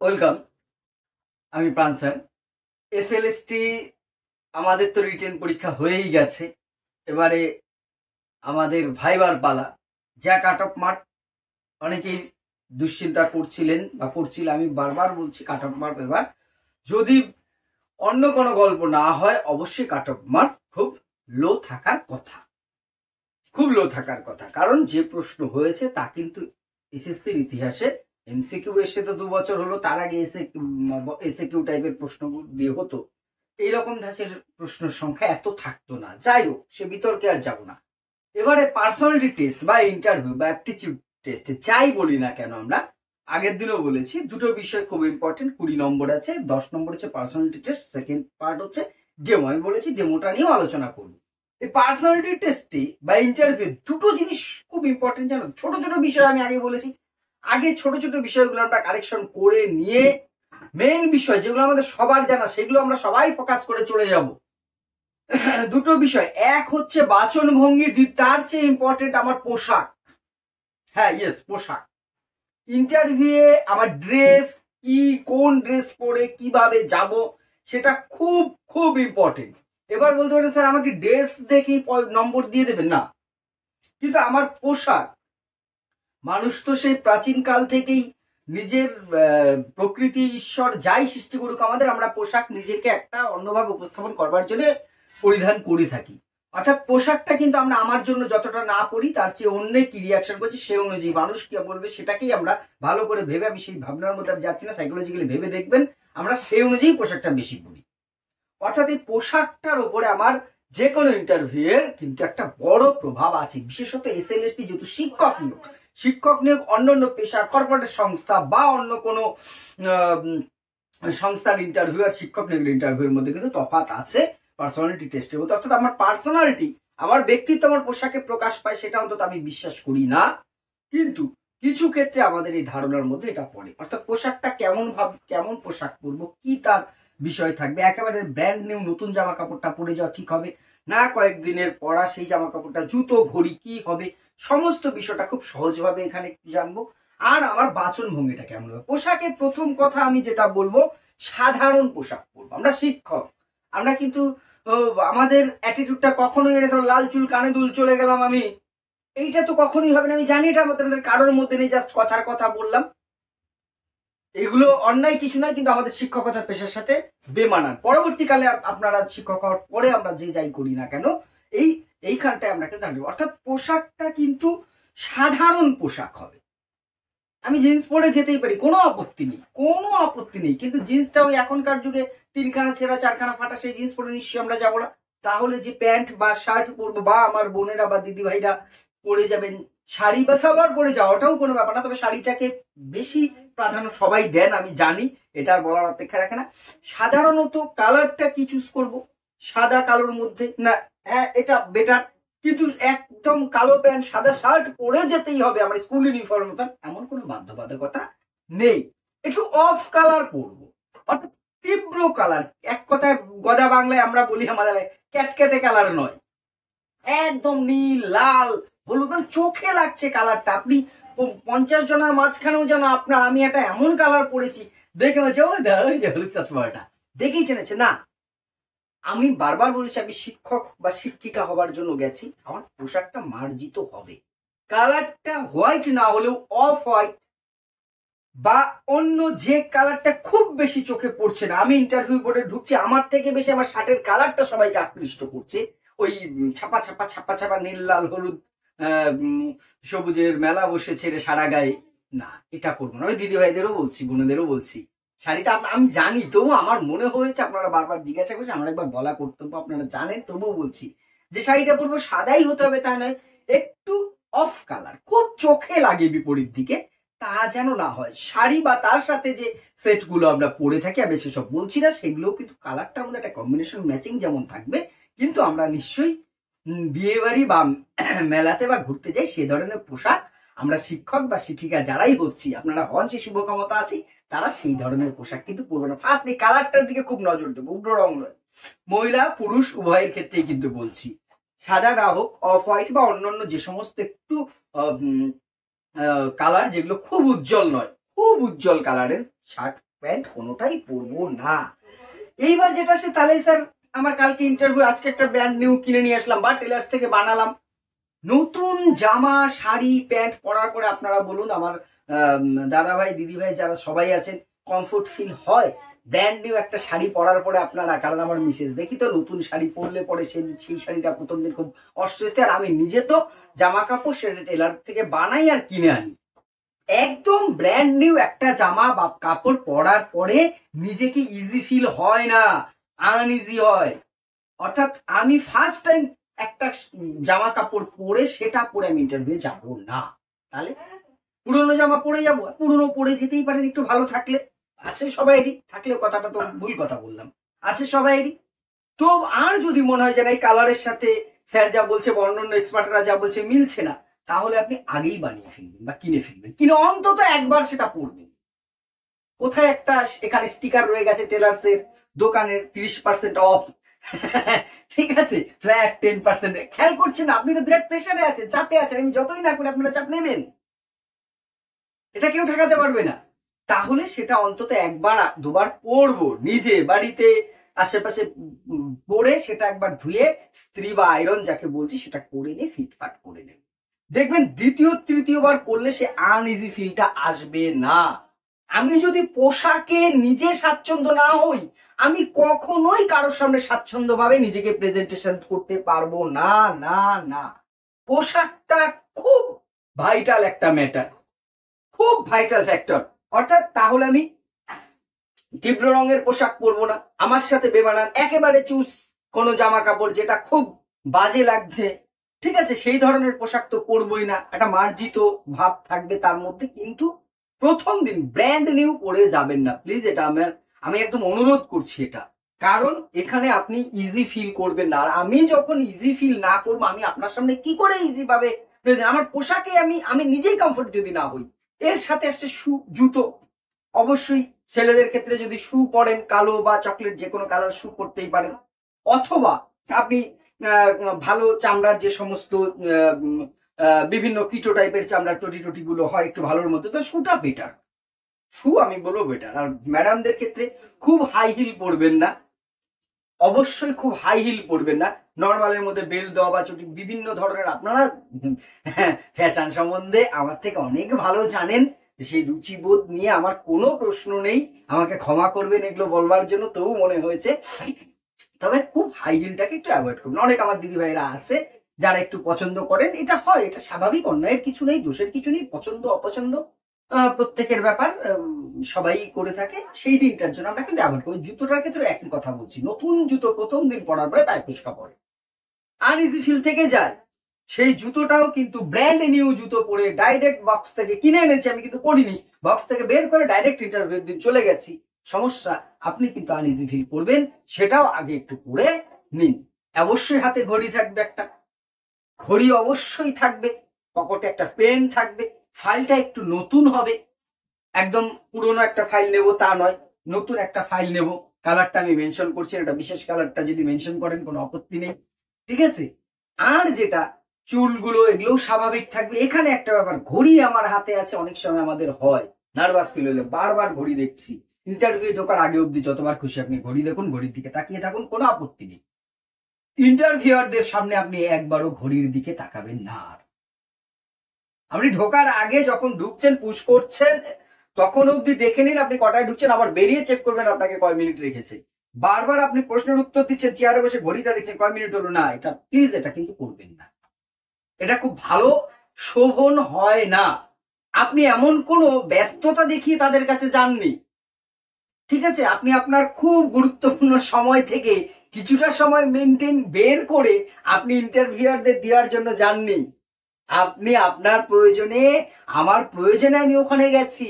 Welcome. আমি প্রাণ sir. SLST আমাদের তো রিটেন পরীক্ষা হয়েই গেছে। এবারে আমাদের ভাইবার পালা। যা কাট অফ মার্ক, অনেকেই দুশ্চিন্তা করছিলেন বা করছিল, আমি বারবার বলছি কাট অফ মার্ক এবার যদি অন্য কোনো গল্প না হয় অবশ্যই কাট অফ মার্ক খুব লো থাকার কথা, খুব লো থাকার কথা। কারণ যে প্রশ্ন হয়েছে তা কিন্তু এসএসসির ইতিহাসে এমসিকিউ এসে তো 2 বছর হলো, তার আগে এসএকিউ টাইপের প্রশ্ন দিয়ে হতো। এইরকম ধাঁচের প্রশ্নের সংখ্যা এত থাকতো না। যাই হোক, সে বিতর্কে আর যাব না। এবারে পার্সোনালিটি টেস্ট বা ইন্টারভিউ বা অ্যাপটিটিউড টেস্ট যাই বলি না কেন, আমরা আগের দিনও বলেছি দুটো বিষয় খুব ইম্পর্টেন্ট। 20 নম্বর আছে, 10 নম্বর হচ্ছে পার্সোনালিটি টেস্ট, সেকেন্ড পার্ট হচ্ছে ডেমো। আমি বলেছি ডেমোটা নিয়েও আলোচনা করবো। এই পার্সোনালিটি টেস্টে বা ইন্টারভিউ দুটো জিনিস খুব ইম্পর্টেন্ট, জানো। ছোট ছোট বিষয় আমি আগে বলেছি, আগে ছোট ছোট বিষয়গুলো আমরা কারেকশন করে নিয়ে মেইন বিষয় যেগুলো আমাদের সবার জানা সেগুলো আমরা সবাই ফোকাস করে চলে যাব। দুটো বিষয়, এক হচ্ছে বাচন ভঙ্গি, তার চেয়ে ইম্পর্টেন্ট আমার পোশাক। হ্যাঁ, ইয়েস, পোশাক। ইন্টারভিউয়ে আমার ড্রেস কি, কোন ড্রেস পরে কিভাবে যাব, সেটা খুব খুব ইম্পর্টেন্ট। এবার বলতে পারেন স্যার আমাকে ড্রেস দেখেই নম্বর দিয়ে দেবেন, না, কিন্তু আমার পোশাক। মানুষ তো সেই প্রাচীনকাল থেকেই নিজের প্রকৃতি ঈশ্বর যাই সৃষ্টি করুক আমাদের, আমরা পোশাক নিজেকে একটা অন্যভাবে উপস্থাপন করবার জন্য পরিধান করে থাকি। অর্থাৎ পোশাকটা কিন্তু আমরা আমার জন্য যতটা না পড়ি তার চেয়ে অন্য কি রিয়াকশন করছি সে অনুযায়ী মানুষ কি বলবে সেটাকেই আমরা ভালো করে ভেবে, আমি সেই ভাবনার মধ্যে যাচ্ছি না, সাইকোলজিক্যালি ভেবে দেখবেন আমরা সেই অনুযায়ী পোশাকটা বেশি পড়ি। অর্থাৎ এই পোশাকটার উপরে আমার যে কোনো ইন্টারভিউয়ের কিন্তু একটা বড় প্রভাব আছে। বিশেষত এসএলএসটি যেহেতু শিক্ষক নিয়োগ অন্যান্য পেশা, কর্পোরেট সংস্থা বা অন্য কোনো সংস্থার ইন্টারভিউ আর শিক্ষক নিয়োগের ইন্টারভিউর মধ্যে কিন্তু তফাৎ আছে পার্সোনালিটি টেস্টের মধ্যে। অর্থাৎ আমার পার্সোনালিটি, আমার ব্যক্তিত্ব আমার পোশাকে প্রকাশ পায়, সেটা অন্তত আমি বিশ্বাস করি না, কিন্তু কিছু ক্ষেত্রে আমাদের এই ধারণার মধ্যে এটা পড়ে। অর্থাৎ পোশাকটা কেমন পোশাক পরবো, কি তার বিষয় থাকবে। একেবারে ব্র্যান্ড নিউ নতুন জামা কাপড়টা পরে যাওয়া ঠিক হবে না, কয়েকদিনের পরা সেই জামা কাপড়টা, জুতো ঘড়ি কি হবে, সমস্ত বিষয়টা খুব সহজভাবে এখানে জানবো। আর আমার বাচন ভঙ্গিটা কেমন হবে। পোশাকে প্রথম কথা আমি যেটা বলবো, সাধারণ পোশাক পরবো। আমরা শিক্ষক, আমরা কিন্তু আমাদের অ্যাটিটিউডটা কখনোই এনে ধরো লাল চুল কানে দুল চলে গেলাম আমি, এইটা তো কখনোই হবে না। আমি জানি এটা আমাদের কারোর মধ্যে নেই, জাস্ট কথার কথা বললাম। এগুলো অন্যায় কিছু নয়, কিন্তু আমাদের শিক্ষকতা পেশার সাথে বেমানান। পরবর্তীকালে আপনারা শিক্ষক হওয়ার পরে আমরা যে যাই করি না কেন, এইখানটায় আমরা কিন্তু থাকবো। অর্থাৎ পোশাকটা কিন্তু সাধারণ পোশাক হবে। আমি জিন্স পরে যেতেই পারি, কোনো আপত্তি নেই, কিন্তু জিন্সটা ওই এখনকার যুগে 3খানা ছেঁড়া 4খানা ফাটা সেই জিন্স পরে নিশ্চয়ই আমরা যাবো না। তাহলে যে প্যান্ট বা শার্ট পরবো, বা আমার বোনেরা বা দিদি ভাইরা পরে যাবেন শাড়ি বা সালোয়ার পরে যাওয়াটাও কোনো ব্যাপার না। তবে শাড়িটাকে বেশি প্রাধান্য সবাই দেন, আমি জানি, এটা বলার অপেক্ষা রাখে না। সাধারণত কালারটা কি চুজ করব, সাদা কালোর মধ্যে না, হ্যাঁ এটা বেটার, কিন্তু একদম কালো প্যান্ট সাদা শার্ট পরে যেতেই হবে আমার স্কুল ইউনিফর্ম মতন এমন কোনো বাধ্যবাধকতা নেই। একটু অফ কালার পরবো, অর্থাৎ তীব্র কালার, এক কথায় গদা বাংলায় আমরা বলি আমাদের ক্যাটক্যাটে কালার নয়, একদম নীল লাল হলুদ, মানে চোখে লাগছে কালারটা। আপনি 50 জনের মাঝখানেও যেন আপনার আমি একটা এমন কালার পরেছি দেখে বলছে ওই যে হলুদ চশমাটা দেখেই চেনেছে না। আমি বারবার বলেছি আমি শিক্ষক বা শিক্ষিকা হবার জন্য গেছি, আমার পোশাকটা মার্জিত হবে। কালারটা হোয়াইট না হলেও অফ হোয়াইট বা অন্য যে কালারটা খুব বেশি চোখে পড়ছে না। আমি ইন্টারভিউ বোর্ডে ঢুকছি, আমার থেকে বেশি আমার শার্টের কালারটা সবাইকে আকৃষ্ট করছে, ওই ছাপা ছাপা নীল লাল হলুদ সবুজের মেলা বসেছে রে সারা গায়ে, না এটা করবো না। ওই দিদি ভাইদেরও বলছি, বোনেদেরও বলছি, শাড়িটা আমি জানি, তবু আমার মনে হয়েছে, আপনারা বারবার জিজ্ঞাসা করছে, আমার একবার বলা কর্তব্য, আপনারা জানেন, তবুও বলছি যে শাড়িটা পরবো সাদাই হতে হবে তা নয়, একটু অফ কালার, খুব চোখে লাগে বিপরীত দিকে তা যেন না হয়। শাড়ি বা তার সাথে যে সেটগুলো আমরা পরে থাকি, আমি সেসব বলছি না, সেগুলো কিন্তু কালারটার মধ্যে একটা কম্বিনেশন ম্যাচিং যেমন থাকবে, কিন্তু আমরা নিশ্চয়ই বিয়ে বাড়ি বা মেলাতে বা ঘুরতে যাই সে ধরনের পোশাক আমরা শিক্ষক বা শিক্ষিকা যারাই হচ্ছি, আপনারা হন সে শুভকামতা আছি, তারা সেই ধরনের পোশাক কিন্তু পরবে না। ফার্স্ট এই কালারটার দিকে খুব নজর দেবো, উগ্র রং নয়, মহিলা পুরুষ উভয়ের ক্ষেত্রেই কিন্তু বলছি। সাদা না হোক, অফ হোয়াইট বা অন্যান্য যে সমস্ত একটু কালার যেগুলো খুব উজ্জ্বল নয়, খুব উজ্জ্বল কালারের শার্ট প্যান্ট কোনোটাই পরবো না। এইবার যেটা সে তাহলে স্যার আমার কালকে ইন্টারভিউ, আজকে একটা ব্র্যান্ড নিউ কিনে নিয়ে আসলাম বা টেলার্স থেকে বানালাম, নতুন জামা শাড়ি প্যান্ট পরার পরে আপনারা বলুন, আমার দাদা ভাই দিদি ভাই যারা সবাই আছেন, কমফোর্ট ফিল হয় ব্র্যান্ড নিউ একটা শাড়ি পরার পরে আপনারা? কারণ আমার মিসেস দেখি তো নতুন শাড়ি পরলে পরে সেই শাড়িটা প্রথম দিন খুব অস্বস্তি, আর আমি নিজে তো জামা কাপড় সেটা টেলার থেকে বানাই আর কিনে আনি। একদম ব্র্যান্ড নিউ একটা জামা বা কাপড় পরার পরে নিজেকে ইজি ফিল হয় না, আনইজি হয়। অর্থাৎ আমি ফার্স্ট টাইম একটা জামা কাপড় পরে সেটা পরে আমি ইন্টারভিউ যাবো না। তাহলে পুরনো জামা পরে যাবো? পুরনো পরে যেতেই পারেন, একটু ভালো থাকলে আছে সবাইরই, থাকলে কথাটা তো ভুল কথা বললাম, আছে সবাইরই। তো আর যদি মনে হয় যে না এই কালারের সাথে স্যার যা বলছে বা অন্যান্য এক্সপার্টরা যা বলছে মিলছে না, তাহলে আপনি আগেই বানিয়ে ফেলবেন বা কিনে ফেলবেন, কিনে অন্তত একবার সেটা পরবেন। কোথায় একটা এখানে স্টিকার রয়ে গেছে টেলার্সের দোকানের 30% অফ, ঠিক আছে, ফ্ল্যাট 10%, খেয়াল করছেন? আপনি তো বিরাট প্রেশারে আছেন, চাপে আছেন, আমি যতই না করে আপনারা চাপ নেবেন, এটা কেউ ঠেকাতে পারবে না। তাহলে সেটা অন্তত একবার দুবার পরবো, নিজে বাড়িতে আশেপাশে পরে সেটা একবার ধুয়ে স্ত্রী বা আয়রন যাকে বলছি সেটা করে নিয়ে ফিটফাট করে নেব, দেখবেন দ্বিতীয় তৃতীয়বার পরলে সে আনইজি ফিলটা আসবে না। আমি যদি পোশাকে নিজে স্বাচ্ছন্দ্য না হই, আমি কখনোই কারোর সামনে স্বাচ্ছন্দ্যভাবে নিজেকে প্রেজেন্টেশন করতে পারবো না। না না, পোশাকটা খুব ভাইটাল একটা ম্যাটার, খুব ভাইটাল ফ্যাক্টর। অর্থাৎ তাহলে আমি তীব্র রঙের পোশাক পরবো না, আমার সাথে বেমানান একেবারে চুজ কোনো জামা কাপড় যেটা খুব বাজে লাগছে, ঠিক আছে, সেই ধরনের পোশাক তো পরবই না, একটা মার্জিত ভাব থাকবে তার মধ্যে। কিন্তু প্রথম দিন ব্র্যান্ড নিউ পরে যাবেন না প্লিজ, এটা আমি একদম অনুরোধ করছি এটা। কারণ এখানে আপনি ইজি ফিল করবেন না, আর আমি যখন ইজি ফিল না করবো আমি আপনার সামনে কি করে ইজি ভাবে আমার পোশাকে আমি নিজেই কমফোর্ট যদি না হই। এর সাথে আসছে শু, জুতো। অবশ্যই ছেলেদের ক্ষেত্রে যদি শু পরেন, কালো বা চকলেট যে কোনো কালার শু পরতেই পারেন, অথবা আপনি ভালো চামড়ার যে সমস্ত বিভিন্ন কিটো টাইপের চামড়ার টটি গুলো হয় একটু ভালোর মধ্যে, তো শুটা বেটার, শু আমি বলবো বেটার। আর ম্যাডামদের ক্ষেত্রে খুব হাই হিল পরবেন না, অবশ্যই খুব হাই হিল পরবেন না, নর্মালের মধ্যে বেল্ট দেওয়া বা চটি বিভিন্ন ধরনের। আপনারা ফ্যাশন সম্বন্ধে আমার থেকে অনেক ভালো জানেন, সেই রুচিবোধ নিয়ে আমার কোনো প্রশ্ন নেই, আমাকে ক্ষমা করবেন এগুলো বলবার জন্য, তবু মনে হয়েছে। তবে খুব হাই হিলটাকে একটু অ্যাভয়েড করবেন। অনেক আমার দিদি ভাইরা আছে যারা একটু পছন্দ করেন, এটা হয়, এটা স্বাভাবিক, অন্যায়ের কিছু নেই, দোষের কিছু নেই, পছন্দ অপছন্দ প্রত্যেকের ব্যাপার, সবাই করে থাকে। সেই দিনটার জন্য আমরা কিন্তু অ্যাভয়েড করি। জুতোটার ক্ষেত্রে একই কথা বলছি, নতুন জুতো প্রথম দিন পরার পরে পায়ে ফুসকা পড়ে, আনইজি ফিল থেকে যায়, সেই জুতোটাও কিন্তু ব্র্যান্ড নিউ জুতো পরে ডাইরেক্ট বক্স থেকে কিনে এনেছি, আমি কিন্তু পড়িনি, বক্স থেকে বের করে ডাইরেক্ট ইন্টারভিউ দিন চলে গেছি, সমস্যা। আপনি কিন্তু আনইজি ফিল করবেন, সেটাও আগে একটু করে নিন। অবশ্যই হাতে ঘড়ি থাকবে, একটা ঘড়ি অবশ্যই থাকবে, পকেটে একটা পেন থাকবে, ফাইলটা একটু নতুন হবে, একদম পুরনো একটা ফাইল নেব তা নয়, নতুন একটা ফাইল নেব। কালারটা আমি মেনশন করছি, এটা বিশেষ কালারটা যদি মেনশন করেন কোনো আপত্তি নেই, ঠিক আছে। আর যেটা চুলগুলো এগুলোও স্বাভাবিক থাকবে। এখানে একটা ব্যাপার, ঘড়ি আমার হাতে আছে, অনেক সময় আমাদের হয় নার্ভাস ফিল হলে বারবার ঘড়ি দেখছি, ইন্টারভিউ ঢোকার আগে অব্দি যতবার খুশি আপনি ঘড়ি দেখুন, ঘড়ির দিকে তাকিয়ে থাকুন, কোনো আপত্তি নেই। ইন্টারভিউয়ারদের সামনে আপনি একবারও ঘড়ির দিকে তাকাবেন না। আপনি ঢোকার আগে যখন ঢুকছেন, পুশ করছেন, তখন অব্দি দেখে নিন আপনি কটায় ঢুকছেন, আবার বেরিয়ে চেক করবেন আপনাকে কয় মিনিট রেখেছে। বারবার আপনি প্রশ্নের উত্তর দিচ্ছেন, চেয়ারে বসে ঘড়িটা দেখছেন কয় মিনিট হলো, না, এটা প্লিজ এটা কিন্তু করবেন না, এটা খুব ভালো শোভন হয় না। আপনি এমন কোনো ব্যস্ততা দেখিয়ে তাদের কাছে যাননি, ঠিক আছে, আপনি আপনার খুব গুরুত্বপূর্ণ সময় থেকে কিছুটা সময় মেনটেন বের করে আপনি ইন্টারভিউয়ারদের দেওয়ার জন্য যাননি। আপনি আপনার প্রয়োজনে, আমার প্রয়োজনে আমি ওখানে গেছি।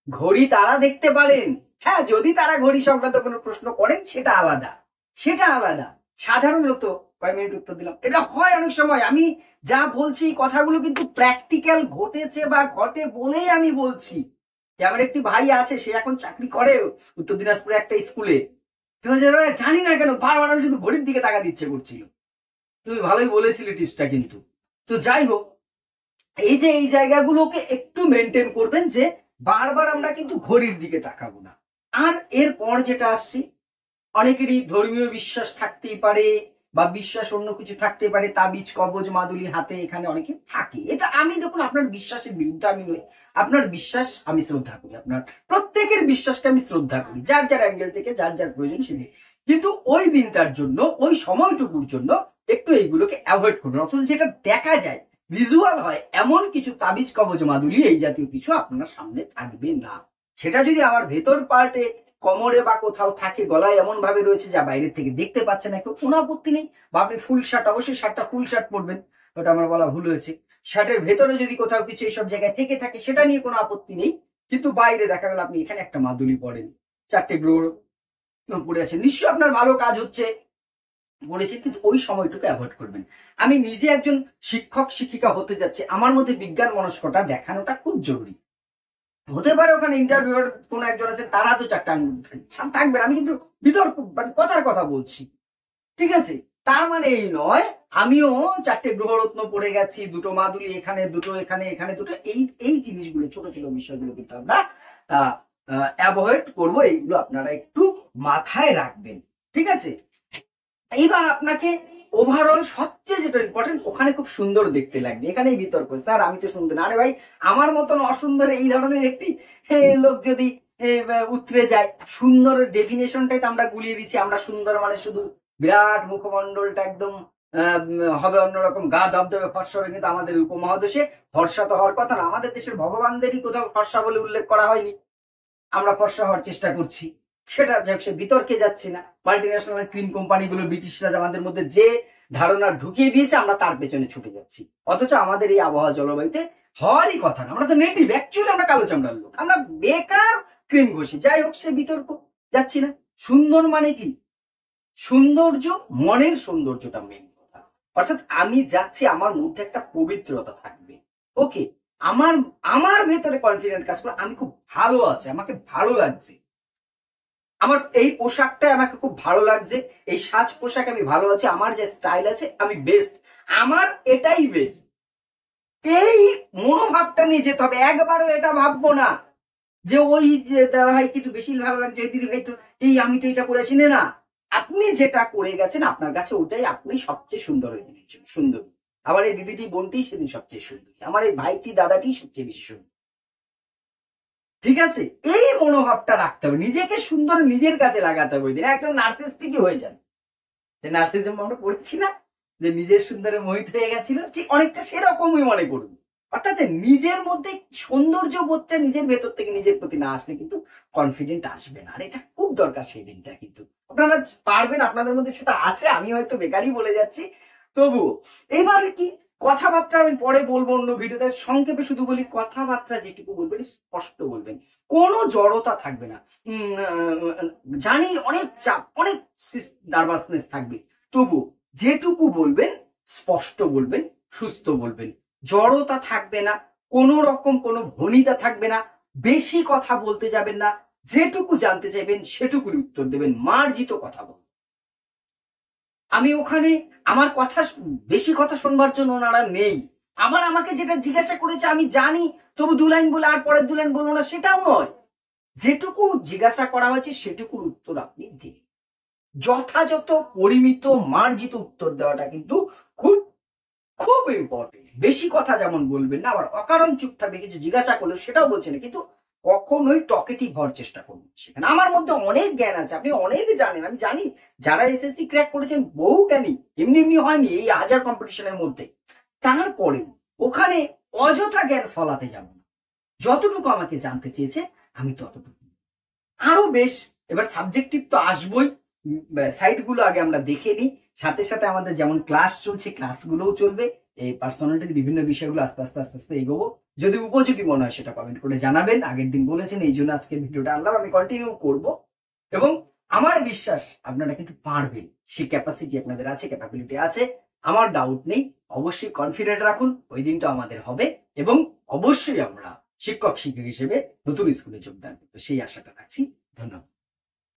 ঘড়ি তারা দেখতে পারেন, হ্যাঁ, যদি তারা ঘড়ি সংক্রান্ত কোনো প্রশ্ন করেন সেটা আলাদা, সেটা আলাদা। সাধারণত কয় মিনিট উত্তর দিলাম, এটা হয় অনেক সময়। আমি যা বলছি কথাগুলো কিন্তু প্র্যাকটিক্যাল ঘটেছে বা ঘটে বলেই আমি বলছি। আমার একটি ভাই আছে, সে এখন চাকরি করে উত্তর দিনাজপুরে একটা স্কুলে, জানি না কেন বারবার আমি শুধু ঘড়ির দিকে তাকা দিচ্ছে করছিল। তুমি ভালোই বলেছিলে টিপসটা, কিন্তু তো যাই হোক, এই যে এই জায়গাগুলোকে একটু মেনটেন করবেন, যে বারবার আমরা কিন্তু ঘড়ির দিকে তাকাবো না। আর এরপর যেটা আসছি, অনেকেরই ধর্মীয় বিশ্বাস থাকতেই পারে বা বিশ্বাস অন্য কিছু থাকতে পারে, তাবিজ কবজ মাদুলি হাতে এখানে অনেকে থাকে। এটা আমি দেখুন আপনার বিশ্বাসের বিরুদ্ধে আমি নই, আপনার বিশ্বাস আমি শ্রদ্ধা করি, আপনার প্রত্যেকের বিশ্বাসকে আমি শ্রদ্ধা করি, যার যার অ্যাঙ্গেল থেকে যার যার প্রয়োজন সেটি। কিন্তু ওই দিনটার জন্য ওই সময়টুকুর জন্য একটু এইগুলোকে অ্যাভয়েড করবেন। অথচ যেটা দেখা যায় ভিজুয়াল হয় এমন কিছু তাবিজ কবজ মাদুলি এই জাতীয় কিছু আপনার সামনে থাকবে না। সেটা যদি আমার ভেতর পার্টে কোমরে বা কোথাও থাকে, গলায় এমন ভাবে রয়েছে যা বাইরের থেকে দেখতে পাচ্ছে না কেউ, কোনো আপত্তি নেই। বা আপনি ফুল শার্ট, অবশ্যই শার্টটা ফুল শার্ট পরবেন, ওটা আমার বলা ভুল হয়েছে। শার্টের ভেতরে যদি কোথাও কিছু এইসব জায়গায় থেকে থাকে সেটা নিয়ে কোনো আপত্তি নেই। কিন্তু বাইরে দেখা গেল আপনি এখানে একটা মাদুলি পরেন, 4টে গ্রহ পড়ে আছে, নিশ্চয়ই আপনার ভালো কাজ হচ্ছে, পড়েছেন, কিন্তু ওই সময়টুকু অ্যাভয়েড করবেন। আমি নিজে একজন শিক্ষক শিক্ষিকা হতে যাচ্ছি, আমার মধ্যে বিজ্ঞান মনস্কতা দেখানোটা খুব জরুরি। হতে পারে ওখানে ইন্টারভিউ কোন একজন আছে তারা তো 4টা আঙ্গুল থাকবেন, আমি কিন্তু বিতর্ক কথার কথা বলছি, ঠিক আছে? তার মানে এই নয় আমিও 4টে গ্রহরত্ন পড়ে গেছি, 2টো মাদুলি এখানে, 2টো এখানে, এখানে 2টো, এই জিনিসগুলো ছোট ছোট বিষয়গুলো কিন্তু আমরা অ্যাভয়েড করবো। এইগুলো আপনারা একটু মাথায় রাখবেন, ঠিক আছে? এইবার আপনাকে ওভারঅল সবচেয়ে যেটা ইম্পর্টেন্ট, ওখানে খুব সুন্দর দেখতে লাগবে। এখানেই বিতর্ক, স্যার আমি তো সুন্দর না। আরে ভাই, আমার মতন অসুন্দর এই ধরনের একটি লোক যদি উতরে যায়, সুন্দরের ডেফিনেশনটাই তো আমরা গুলিয়ে দিচ্ছি। আমরা সুন্দর মানে শুধু বিরাট মুখমন্ডলটা একদম হবে অন্যরকম, গা দবদবে ফর্সা হবে, কিন্তু আমাদের উপমহাদেশে ফর্সা তো হওয়ার কথা না। আমাদের দেশের ভগবানদেরই কোথাও ফর্সা বলে উল্লেখ করা হয়নি, আমরা ফর্সা হওয়ার চেষ্টা করছি। সেটা সে বিতর্কে যাচ্ছে না। মাল্টিন্যাশনাল ক্রিম কোম্পানিগুলো ব্রিটিশরা আমাদের মধ্যে যে ধারণা ঢুকিয়ে দিয়েছে আমরা তার পেছনে ছুটে যাচ্ছি, অথচ আমাদের এই আবহাওয়া জলবায়ুতে হওয়ারই কথা না। আমরা তো নেটিভ, অ্যাকচুয়ালি আমরা কালো চামড়ার লোক, আমরা বেকার ক্রিম ঘষি। যাই হোক, সে বিতর্ক যাচ্ছি না। সুন্দর মানে কি? সৌন্দর্য, মনের সৌন্দর্যটা মেন কথা। অর্থাৎ আমি যাচ্ছি, আমার মধ্যে একটা পবিত্রতা থাকবে, ওকে, আমার আমার ভেতরে কনফিডেন্ট কাজ করে, আমি খুব ভালো আছে, আমাকে ভালো লাগছে, আমার এই পোশাকটা আমাকে খুব ভালো লাগছে, এই সাজ পোশাক আমি ভালো আছি, আমার যে স্টাইল আছে আমি বেস্ট, আমার এটাই বেস্ট। এই মনোভাবটা নিয়ে যেতে হবে। একবারও এটা ভাববো না যে ওই যে দাদা ভাই কিন্তু বেশি ভালো লাগছে, দিদি ভাই তো এই আমি তো এটা করেছি না। আপনি যেটা করে গেছেন আপনার কাছে ওটাই আপনি সবচেয়ে সুন্দর হয়ে দিয়েছেন, সুন্দর। আমার এই দিদিটি বোনটি সেদিন সবচেয়ে সুন্দর, আমার এই ভাইটি দাদাটি সবচেয়ে বেশি সুন্দর, ঠিক আছে? এই মনোভাবটা রাখতে হবে, নিজেকে সুন্দর নিজের কাছে লাগাতে হবে। ওই দিন একদম নার্সিস্টিকই হয়ে যান, যে নার্সিজম আমরা পড়ছি না, যে নিজের সুন্দরে মোহিত হয়ে গেছিল, ঠিক অনেকটা সেরকমই মনে করুন। অর্থাৎ নিজের মধ্যে সৌন্দর্য বোধটা নিজের ভেতর থেকে নিজের প্রতি না আসলে কিন্তু কনফিডেন্ট আসবে না। আর এটা খুব দরকার সেই দিনটা, কিন্তু আপনারা পারবেন, আপনাদের মধ্যে সেটা আছে, আমি হয়তো বেকারই বলে যাচ্ছি তবুও। এবার কি কথাবার্তা আমি পরে বলবো অন্য ভিডিওতে, সংক্ষেপে শুধু বলি, কথাবার্তা যেটুকু বলবেন স্পষ্ট বলবেন, কোনো জড়তা থাকবে না। জানি অনেক চাপ, অনেক নার্ভাসনেস থাকবে, তবু যেটুকু বলবেন স্পষ্ট বলবেন, সুস্থ বলবেন, জড়তা থাকবে না, কোন রকম কোনো ভনিতা থাকবে না, বেশি কথা বলতে যাবেন না, যেটুকু জানতে চাইবেন সেটুকুই উত্তর দেবেন, মার্জিত কথা বলবেন। আমি ওখানে আমার কথা বেশি কথা শুনবার জন্য ওনারা নেই। আমাকে যেটা জিজ্ঞাসা করেছে আমি জানি, তবু 2 লাইন বলে আর পরের 2 লাইন বলবো না, সেটাও নয়। যেটুকু জিজ্ঞাসা করা হয়েছে সেটুকুর উত্তর আপনি দিন, যথাযথ পরিমিত মার্জিত উত্তর দেওয়াটা কিন্তু খুব খুব ইম্পর্টেন্ট। বেশি কথা যেমন বলবেন না, আবার অকারণ চুপ থাকবে, কিছু জিজ্ঞাসা করলে সেটাও বলছে না, কিন্তু কখনোই টকেটিভ হওয়ার চেষ্টা করবেন। সেখানে আমার মধ্যে অনেক জ্ঞান আছে, আপনি অনেক জানেন, আমি জানি, যারা এসএসসি ক্র্যাক করেছেন বহু জ্ঞানী, এমনি এমনি হয়নি এই হাজার কম্পিটিশনের মধ্যে। তারপরে ওখানে অযথা জ্ঞান ফলাতে যাব না, যতটুকু আমাকে জানতে চেয়েছে আমি ততটুকু। আরো বেশ, এবার সাবজেক্টিভ তো আসবই, সাইটগুলো আগে আমরা দেখে নিই, সাথে সাথে আমাদের যেমন ক্লাস চলছে ক্লাসগুলোও চলবে, এই পার্সোনালিটির বিভিন্ন বিষয়গুলো আস্তে আস্তে আস্তে আস্তে এগোবো। যদি উপযোগী মনে হয় সেটা কমেন্ট করে জানাবেন। আগের দিন বলেছেন, এই জন্য আজকে ভিডিওটা আনলাম, আমি কন্টিনিউ করব, এবং আমার বিশ্বাস আপনারা কিন্তু পারবেন, সেই ক্যাপাসিটি আপনাদের আছে, ক্যাপাবিলিটি আছে, আমার ডাউট নেই। অবশ্যই কনফিডেন্ট রাখুন, ওই দিনটা আমাদের হবে, এবং অবশ্যই আমরা শিক্ষক শিক্ষক হিসেবে নতুন স্কুলে যোগদান করবো, সেই আশাটা রাখছি। ধন্যবাদ।